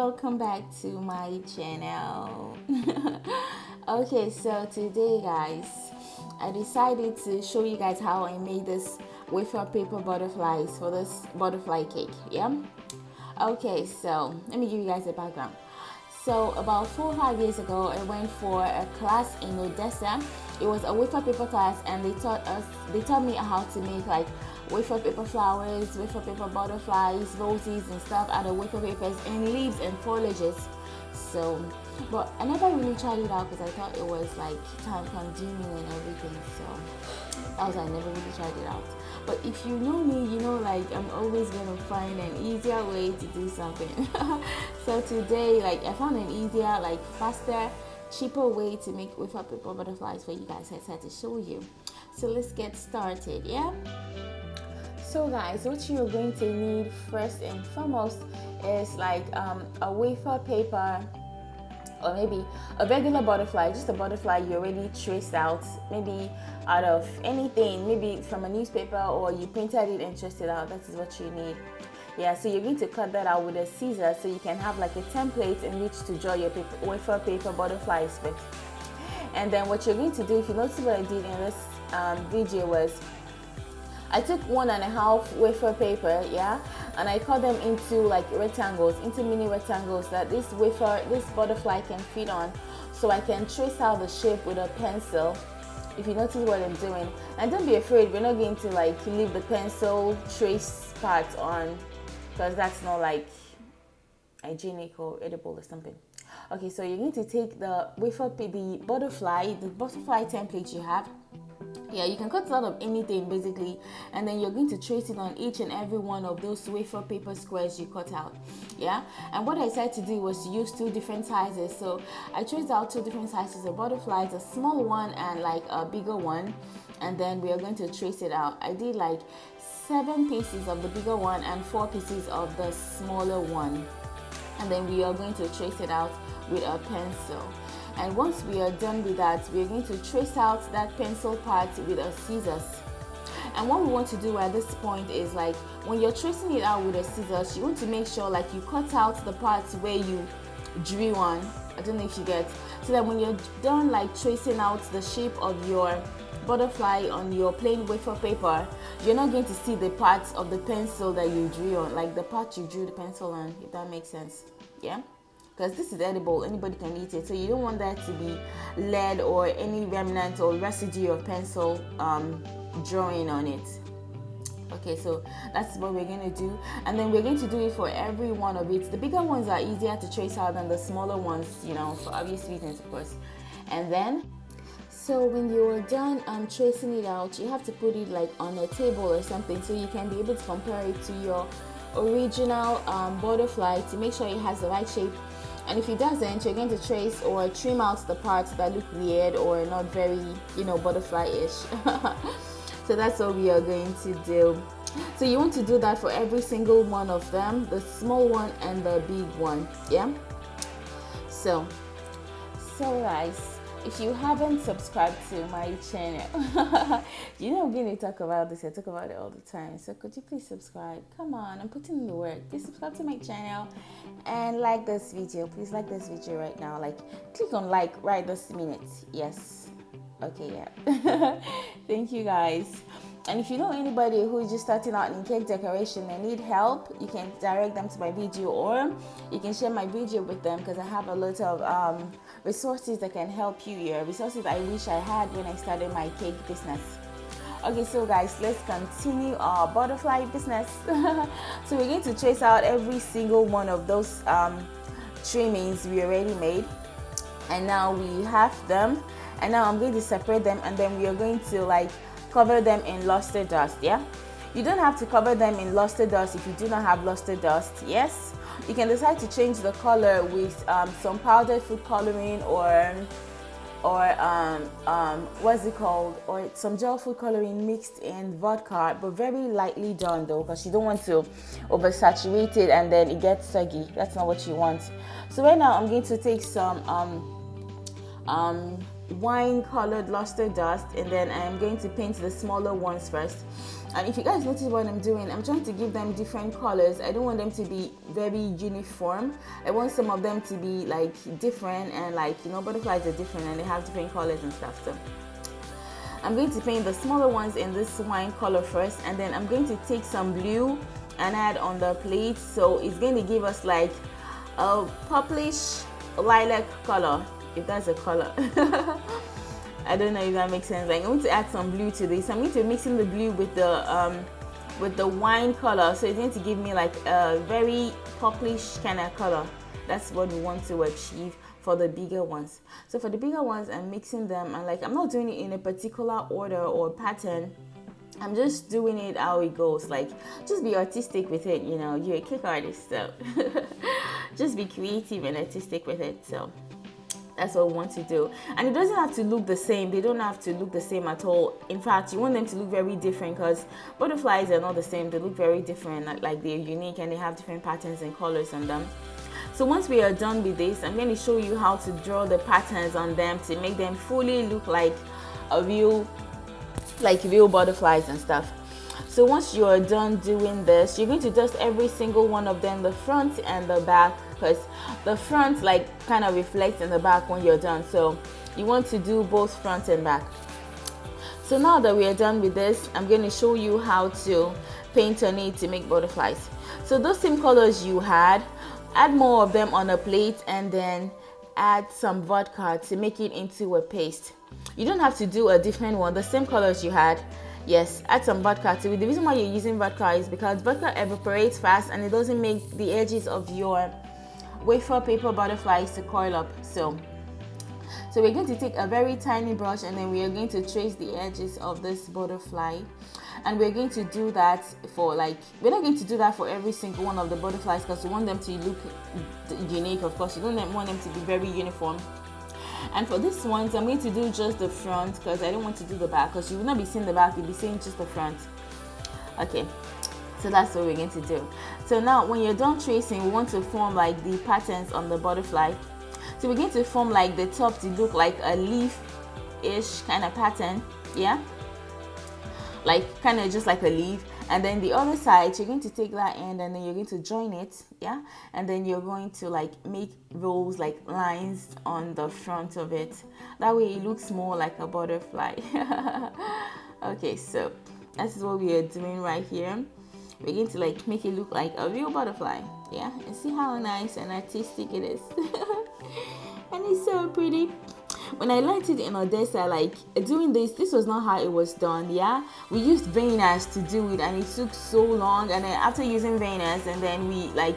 welcome back to my channel. Okay, so today guys, I decided to show you guys how I made this wafer paper butterflies for this butterfly cake. Yeah. Okay, so let me give you guys a background. So about 4 or 5 years ago, I went for a class in Odessa. It was a wafer paper class, and they taught me how to make like wafer paper flowers, wafer paper butterflies, roses and stuff out of wafer papers and leaves and foliages. So, but I never really tried it out because I thought it was like time consuming and everything. So that was I never really tried it out. But if you know me, you know like I'm always gonna find an easier way to do something. So today, like I found an easier, like faster, cheaper way to make wafer paper butterflies for you guys. I decided to show you. So let's get started, yeah? So guys, what you're going to need first and foremost is like a wafer paper, or maybe a regular butterfly, just a butterfly you already traced out, maybe out of anything, maybe from a newspaper, or you printed it and traced it out. That is what you need. Yeah, so you're going to cut that out with a scissors so you can have like a template in which to draw your wafer paper butterflies with. And then what you're going to do, if you notice what I did in this video, was I took 1.5 wafer paper, yeah, and I cut them into like rectangles, into mini rectangles that this butterfly can fit on, so I can trace out the shape with a pencil. If you notice what I'm doing, and don't be afraid, we're not going to like leave the pencil trace part on, because that's not like hygienic or edible or something. Okay, so you're going to take the butterfly template you have. Yeah, you can cut it out of anything basically, and then you're going to trace it on each and every one of those wafer paper squares you cut out. Yeah, and what I decided to do was to use 2 different sizes. So I traced out 2 different sizes of butterflies, a small one and like a bigger one, and then we are going to trace it out. I did like 7 pieces of the bigger one and 4 pieces of the smaller one, and then we are going to trace it out with a pencil. And once we are done with that, we are going to trace out that pencil part with a scissors. And what we want to do at this point is, like, when you're tracing it out with a scissors, you want to make sure like you cut out the parts where you drew on. I don't know if you get, so that when you're done like tracing out the shape of your butterfly on your plain wafer paper, you're not going to see the parts of the pencil that you drew on, like the part you drew the pencil on, if that makes sense. Yeah, because this is edible, anybody can eat it, so you don't want that to be lead or any remnant or residue of pencil drawing on it. Okay, so that's what we're going to do, and then we're going to do it for every one of it. The bigger ones are easier to trace out than the smaller ones, you know, for obvious reasons, of course. And then, so when you're done tracing it out, you have to put it like on a table or something so you can be able to compare it to your original butterfly to make sure it has the right shape. And if it doesn't, you're going to trace or trim out the parts that look weird or not very, you know, butterfly-ish. So that's what we are going to do. So you want to do that for every single one of them, the small one and the big one. Yeah. So guys, if you haven't subscribed to my channel, you know I'm going to talk about this. I talk about it all the time. So could you please subscribe? Come on, I'm putting in the work. Please subscribe to my channel and like this video. Please like this video right now. Like, click on like right this minute. Yes. Okay, yeah. Thank you guys. And if you know anybody who is just starting out in cake decoration and need help, you can direct them to my video, or you can share my video with them, because I have a lot of resources that can help you here. Resources I wish I had when I started my cake business. Okay, so guys, let's continue our butterfly business. So we're going to trace out every single one of those trimmings we already made, and now we have them, and now I'm going to separate them, and then we are going to like cover them in luster dust. Yeah, you don't have to cover them in luster dust if you do not have luster dust. Yes, you can decide to change the color with some powdered food coloring or what's it called, or some gel food coloring mixed in vodka, but very lightly done though, because you don't want to oversaturate it and then it gets soggy. That's not what you want. So right now I'm going to take some wine colored luster dust, and then I'm going to paint the smaller ones first. And if you guys notice what I'm doing, I'm trying to give them different colors. I don't want them to be very uniform. I want some of them to be like different, and like, you know, butterflies are different and they have different colors and stuff. So I'm going to paint the smaller ones in this wine color first, and then I'm going to take some blue and add on the plate. So it's going to give us like a purplish lilac color, if that's a color. I don't know if that makes sense. Like, I'm going to add some blue to this. I'm going to mix in the blue with the wine color, so it's going to give me like a very purplish kind of color. That's what we want to achieve for the bigger ones. So for the bigger ones, I'm mixing them, and like, I'm not doing it in a particular order or pattern. I'm just doing it how it goes. Like, just be artistic with it, you know, you're a cake artist, so just be creative and artistic with it. So that's what we want to do. And it doesn't have to look the same. They don't have to look the same at all. In fact, you want them to look very different, because butterflies are not the same. They look very different, like they're unique and they have different patterns and colors on them. So once we are done with this, I'm going to show you how to draw the patterns on them to make them fully look like a real butterflies and stuff. So once you are done doing this, you're going to dust every single one of them, the front and the back, because the front like kind of reflects in the back when you're done. So you want to do both front and back. So now that we are done with this, I'm going to show you how to paint on it to make butterflies. So those same colors you had, add more of them on a plate, and then add some vodka to make it into a paste. You don't have to do a different one, the same colors you had. Yes, add some vodka to it. The reason why you're using vodka is because vodka evaporates fast and it doesn't make the edges of your wafer paper butterflies to coil up. So we're going to take a very tiny brush, and then we are going to trace the edges of this butterfly. And we're going to do that for like, we're not going to do that for every single one of the butterflies, because you want them to look unique. Of course, you don't want them to be very uniform. And for this one, I'm going to do just the front, because I don't want to do the back, because you will not be seeing the back, you'll be seeing just the front. Okay, so that's what we're going to do. So now when you're done tracing, we want to form like the patterns on the butterfly. So we're going to form like the top to look like a leaf-ish kind of pattern, yeah, like kind of just like a leaf. And then the other side, you're going to take that end and then you're going to join it, yeah, and then you're going to like make rows, like lines on the front of it. That way it looks more like a butterfly. Okay, so this is what we are doing right here. We're going to like make it look like a real butterfly, yeah, and see how nice and artistic it is. And it's so pretty. When I learned it in Odessa, like doing this was not how it was done, yeah. We used veiners to do it, and it took so long. And then after using veiners, and then we like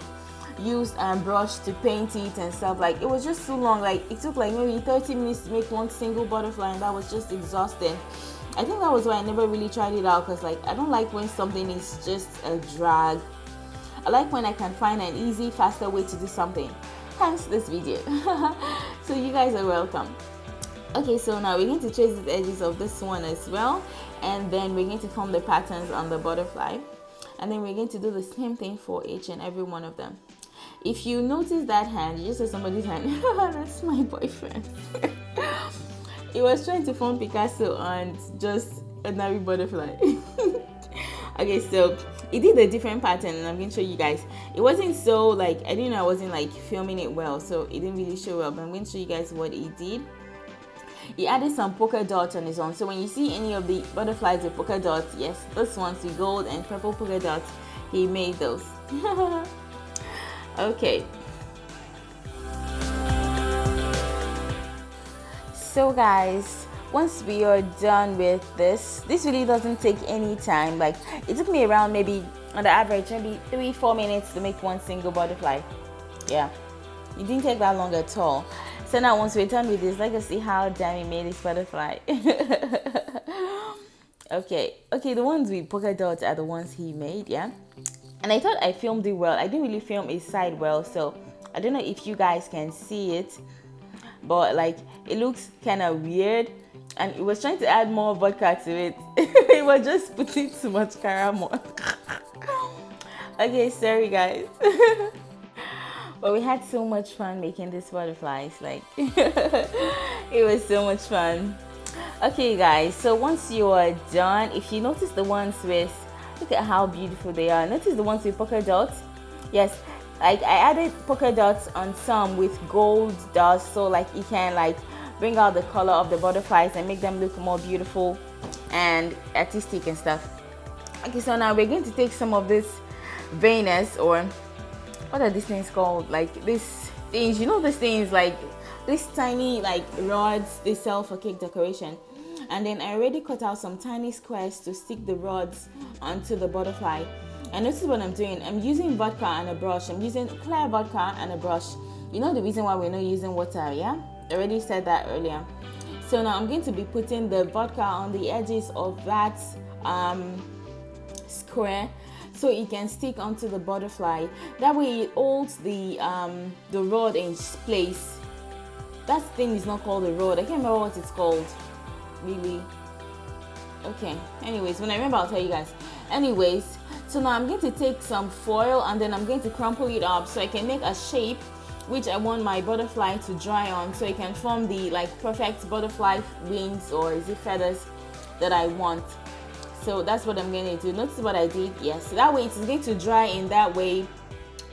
used brush to paint it and stuff, like it was just so long. Like it took like maybe 30 minutes to make one single butterfly, and that was just exhausting. I think that was why I never really tried it out, because like I don't like when something is just a drag. I like when I can find an easy, faster way to do something. Hence this video. So you guys are welcome. Okay, so now we're going to trace the edges of this one as well, and then we're going to form the patterns on the butterfly, and then we're going to do the same thing for each and every one of them. If you notice that hand, you just saw somebody's hand. That's my boyfriend. He was trying to form Picasso on just ordinary butterfly. Okay, so he did a different pattern, and I'm going to show you guys. It wasn't so like, I didn't know I wasn't like filming it well, so it didn't really show well, but I'm going to show you guys what he did. He added some polka dots on his own. So when you see any of the butterflies with polka dots, yes, this one's with gold and purple polka dots, he made those. Okay. So guys, once we are done with this really doesn't take any time. Like it took me around maybe on the average maybe 3-4 minutes to make one single butterfly. Yeah, it didn't take that long at all. So now once we're done with this, let's see how Dami made this butterfly. Okay, the ones with polka dots are the ones he made, yeah. And I thought I filmed it well. I didn't really film his side well, so I don't know if you guys can see it, but like it looks kind of weird, and it was trying to add more vodka to it. It was just putting too much caramel. Okay, sorry guys. But we had so much fun making these butterflies. Like, it was so much fun. Okay, guys. So once you are done, if you notice the ones with, look at how beautiful they are. Notice the ones with polka dots. Yes, like I added polka dots on some with gold dust, so like you can like bring out the color of the butterflies and make them look more beautiful and artistic and stuff. Okay, so now we're going to take some of this veiners, or what are these things called? Like these things, you know, these things like these tiny like rods they sell for cake decoration. And then I already cut out some tiny squares to stick the rods onto the butterfly. And notice what I'm doing. I'm using vodka and a brush. I'm using clear vodka and a brush. You know the reason why we're not using water, yeah? I already said that earlier. So now I'm going to be putting the vodka on the edges of that square, so it can stick onto the butterfly. That way it holds the rod in place. That thing is not called a rod. I can't remember what it's called. Really? Okay. Anyways, when I remember I'll tell you guys. Anyways, so now I'm going to take some foil and then I'm going to crumple it up so I can make a shape which I want my butterfly to dry on, so it can form the like perfect butterfly wings, or is it feathers, that I want. So that's what I'm going to do. Notice what I did. Yes, so that way it's going to dry in that way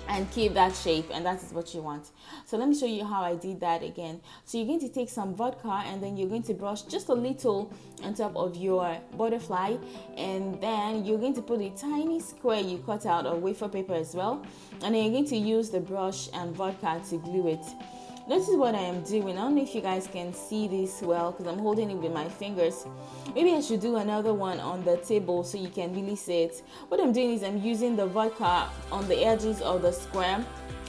and keep that shape, and that is what you want. So let me show you how I did that again. So you're going to take some vodka and then you're going to brush just a little on top of your butterfly, and then you're going to put a tiny square you cut out of wafer paper as well, and then you're going to use the brush and vodka to glue it. This is what I am doing. I don't know if you guys can see this well because I'm holding it with my fingers. Maybe I should do another one on the table so you can really see it. What I'm doing is I'm using the vodka on the edges of the square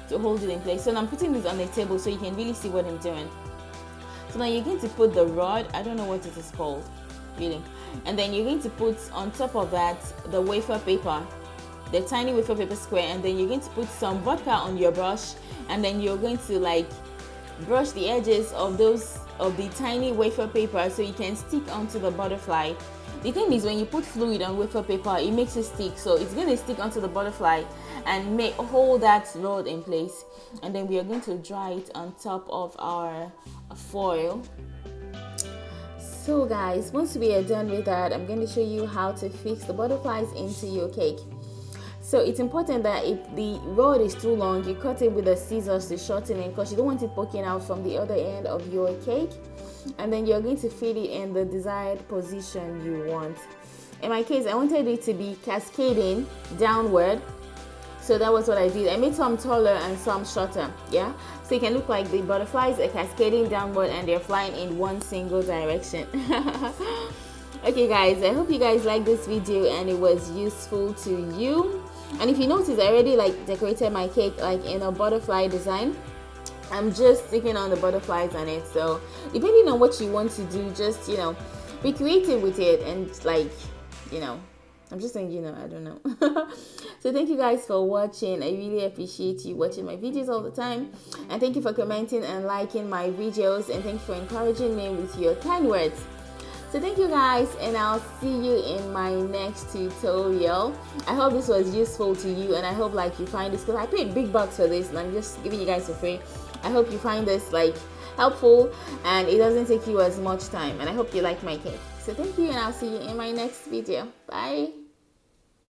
to hold it in place. So now I'm putting this on the table so you can really see what I'm doing. So now you're going to put the rod, I don't know what it is called, really. And then you're going to put on top of that the wafer paper, the tiny wafer paper square, and then you're going to put some vodka on your brush, and then you're going to like brush the edges of the tiny wafer paper so you can stick onto the butterfly. The thing is, when you put fluid on wafer paper, it makes it stick, so it's going to stick onto the butterfly and hold that rod in place. And then we are going to dry it on top of our foil. So guys, once we are done with that, I'm going to show you how to fix the butterflies into your cake. So it's important that if the rod is too long, you cut it with the scissors to shorten it, because you don't want it poking out from the other end of your cake. And then you're going to fit it in the desired position you want. In my case, I wanted it to be cascading downward, so that was what I did. I made some taller and some shorter, yeah, so it can look like the butterflies are cascading downward and they're flying in one single direction. Okay guys, I hope you guys like this video and it was useful to you. And if you notice, I already like decorated my cake like in a butterfly design. I'm just sticking on the butterflies on it. So depending on what you want to do, just, you know, be creative with it, and like, you know, I'm just saying, you know, I don't know. So thank you guys for watching. I really appreciate you watching my videos all the time, and thank you for commenting and liking my videos, and thank you for encouraging me with your kind words. So thank you guys, and I'll see you in my next tutorial. I hope this was useful to you, and I hope like you find this, because I paid big bucks for this and I'm just giving you guys for free. I hope you find this like helpful and it doesn't take you as much time, and I hope you like my cake. So thank you, and I'll see you in my next video. Bye.